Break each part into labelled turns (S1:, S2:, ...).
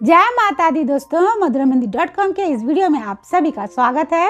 S1: जय माता दी दोस्तों, मधुरमंदिर.com के इस वीडियो में आप सभी का स्वागत है।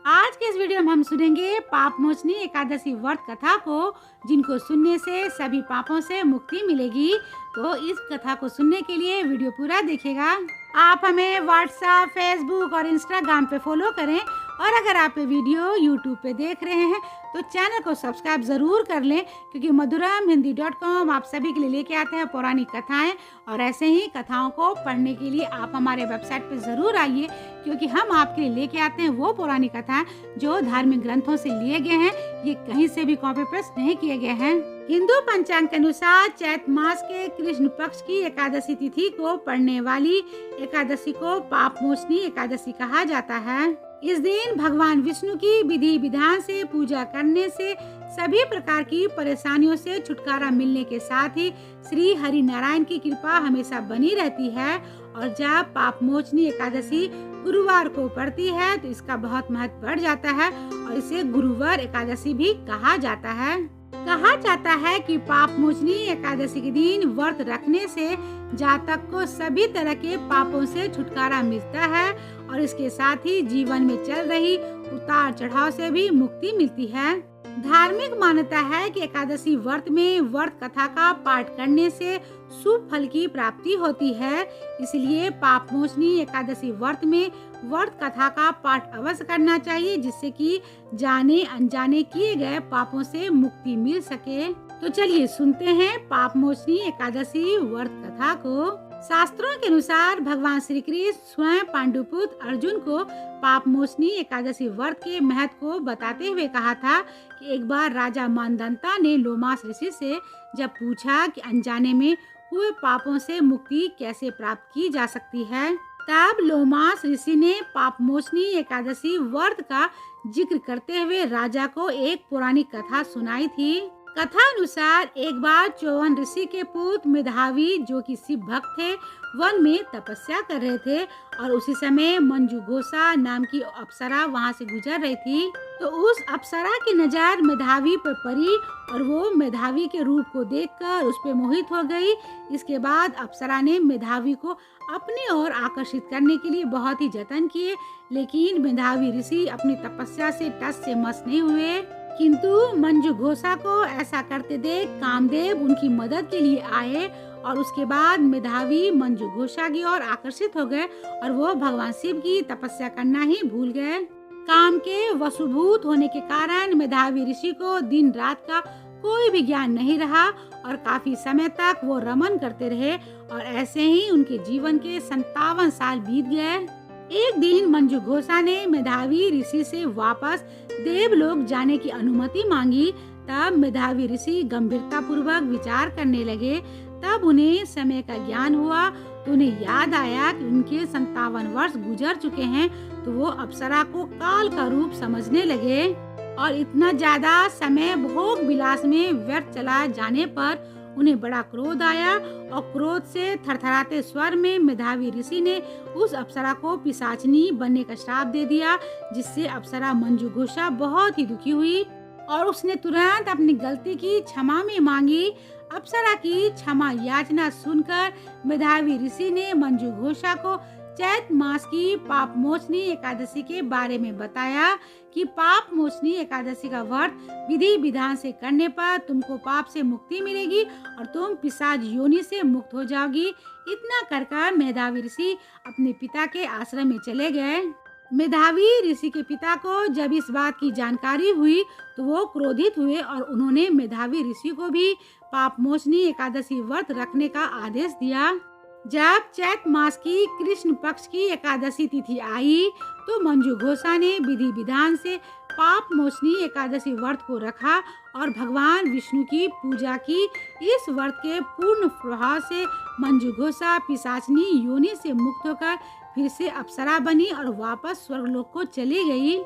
S1: आज के इस वीडियो में हम सुनेंगे पाप मोचनी एकादशी व्रत कथा को, जिनको सुनने से सभी पापों से मुक्ति मिलेगी। तो इस कथा को सुनने के लिए वीडियो पूरा देखिएगा। आप हमें व्हाट्सएप, फेसबुक और इंस्टाग्राम पे फॉलो करें, और अगर आप ये वीडियो यूट्यूब पे देख रहे हैं तो चैनल को सब्सक्राइब ज़रूर कर लें, क्योंकि मधुरमहिंदी.com आप सभी के लिए लेके आते हैं पौराणिक कथाएं। और ऐसे ही कथाओं को पढ़ने के लिए आप हमारे वेबसाइट पे ज़रूर आइए, क्योंकि हम आपके लिए लेके आते हैं वो पौराणिक कथाएं जो धार्मिक ग्रंथों से लिए गए हैं। ये कहीं से भी कॉपी पेस्ट नहीं किए गए हैं। हिंदू पंचांग के अनुसार चैत मास के कृष्ण पक्ष की एकादशी तिथि को पड़ने वाली एकादशी को पाप मोचनी एकादशी कहा जाता है। इस दिन भगवान विष्णु की विधि विधान से पूजा करने से सभी प्रकार की परेशानियों से छुटकारा मिलने के साथ ही श्री हरि नारायण की कृपा हमेशा बनी रहती है। और जब पाप मोचनी एकादशी गुरुवार को पड़ती है तो इसका बहुत महत्व बढ़ जाता है, और इसे गुरुवार एकादशी भी कहा जाता है। कहा जाता है कि पाप मोचनी एकादशी के दिन व्रत रखने से जातक को सभी तरह के पापों से छुटकारा मिलता है, और इसके साथ ही जीवन में चल रही उतार चढ़ाव से भी मुक्ति मिलती है। धार्मिक मान्यता है कि एकादशी व्रत में व्रत कथा का पाठ करने से शुभ फल की प्राप्ति होती है। इसलिए पाप मोचनी एकादशी व्रत में व्रत कथा का पाठ अवश्य करना चाहिए, जिससे कि जाने अनजाने किए गए पापों से मुक्ति मिल सके। तो चलिए सुनते हैं पाप मोचनी एकादशी व्रत कथा को। शास्त्रों के अनुसार भगवान श्री कृष्ण स्वयं पांडुपुत्र अर्जुन को पाप मोचनी एकादशी व्रत के महत्व को बताते हुए कहा था कि एक बार राजा मानदंता ने लोमास ऋषि से जब पूछा कि अनजाने में हुए पापों से मुक्ति कैसे प्राप्त की जा सकती है, तब लोमास ऋषि ने पाप मोचनी एकादशी व्रत का जिक्र करते हुए राजा को एक पौराणिक कथा सुनाई थी। कथा अनुसार एक बार चौवन ऋषि के पुत्र मेधावी, जो कि शिव भक्त थे, वन में तपस्या कर रहे थे, और उसी समय मंजू घोषा नाम की अप्सरा वहां से गुजर रही थी। तो उस अप्सरा की नजर मेधावी पर पड़ी, और वो मेधावी के रूप को देखकर उस पर मोहित हो गई। इसके बाद अप्सरा ने मेधावी को अपनी ओर आकर्षित करने के लिए बहुत ही जतन किए, लेकिन मेधावी ऋषि अपनी तपस्या से टस से मस नहीं हुए। किंतु मंजू घोषा को ऐसा करते देख कामदेव उनकी मदद के लिए आए, और उसके बाद मेधावी मंजू घोषा की ओर आकर्षित हो गए, और वो भगवान शिव की तपस्या करना ही भूल गए। काम के वशभूत होने के कारण मेधावी ऋषि को दिन रात का कोई भी ज्ञान नहीं रहा, और काफी समय तक वो रमन करते रहे, और ऐसे ही उनके जीवन के 57 साल बीत गए। एक दिन मंजू घोषा ने मेधावी ऋषि से वापस देवलोक जाने की अनुमति मांगी। तब मेधावी ऋषि गंभीरता पूर्वक विचार करने लगे। तब उन्हें समय का ज्ञान हुआ, तो उन्हें याद आया कि उनके 57 वर्ष गुजर चुके हैं। तो वो अप्सरा को काल का रूप समझने लगे, और इतना ज्यादा समय भोग विलास में व्यर्थ चला जाने पर उन्हें बड़ा क्रोध आया, और क्रोध से थरथराते स्वर में मेधावी ऋषि ने उस अप्सरा को पिशाचनी बनने का श्राप दे दिया, जिससे अप्सरा मंजू घोषा बहुत ही दुखी हुई, और उसने तुरंत अपनी गलती की क्षमा में मांगी। अप्सरा की क्षमा याचना सुनकर मेधावी ऋषि ने मंजू घोषा को चैत मास की पाप मोचनी एकादशी के बारे में बताया कि पाप मोचनी एकादशी का व्रत विधि विधान से करने पर तुमको पाप से मुक्ति मिलेगी, और तुम पिशाच योनि से मुक्त हो जाओगी। इतना कर मेधावी ऋषि अपने पिता के आश्रम में चले गए। मेधावी ऋषि के पिता को जब इस बात की जानकारी हुई तो वो क्रोधित हुए, और उन्होंने मेधावी ऋषि को भी पाप मोचनी एकादशी व्रत रखने का आदेश दिया। जब चैत मास की कृष्ण पक्ष की एकादशी तिथि आई तो मंजू घोषा ने विधि विधान से पाप मोचनी एकादशी व्रत को रखा, और भगवान विष्णु की पूजा की। इस व्रत के पूर्ण प्रभाव से मंजू घोषा पिशाचनी योनि से मुक्त होकर फिर से अप्सरा बनी और वापस स्वर्गलोक को चली गई।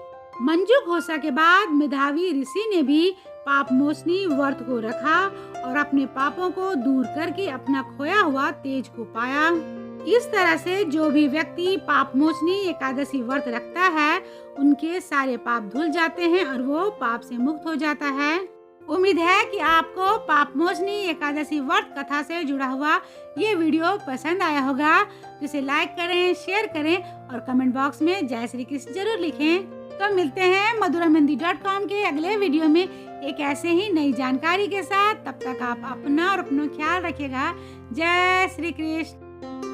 S1: मंजू घोषा के बाद मेधावी ऋषि ने भी पाप मोचनी व्रत को रखा, और अपने पापों को दूर करके अपना खोया हुआ तेज को पाया। इस तरह से जो भी व्यक्ति पाप मोचनी एकादशी व्रत रखता है, उनके सारे पाप धुल जाते हैं और वो पाप से मुक्त हो जाता है। उम्मीद है कि आपको पापमोचनी एकादशी व्रत कथा से जुड़ा हुआ ये वीडियो पसंद आया होगा। तो इसे लाइक करें, शेयर करें और कमेंट बॉक्स में जय श्री कृष्ण जरूर लिखें। तो मिलते हैं madhuramehndi.com के अगले वीडियो में एक ऐसे ही नई जानकारी के साथ। तब तक आप अपना और अपना ख्याल रखिएगा। जय श्री कृष्ण।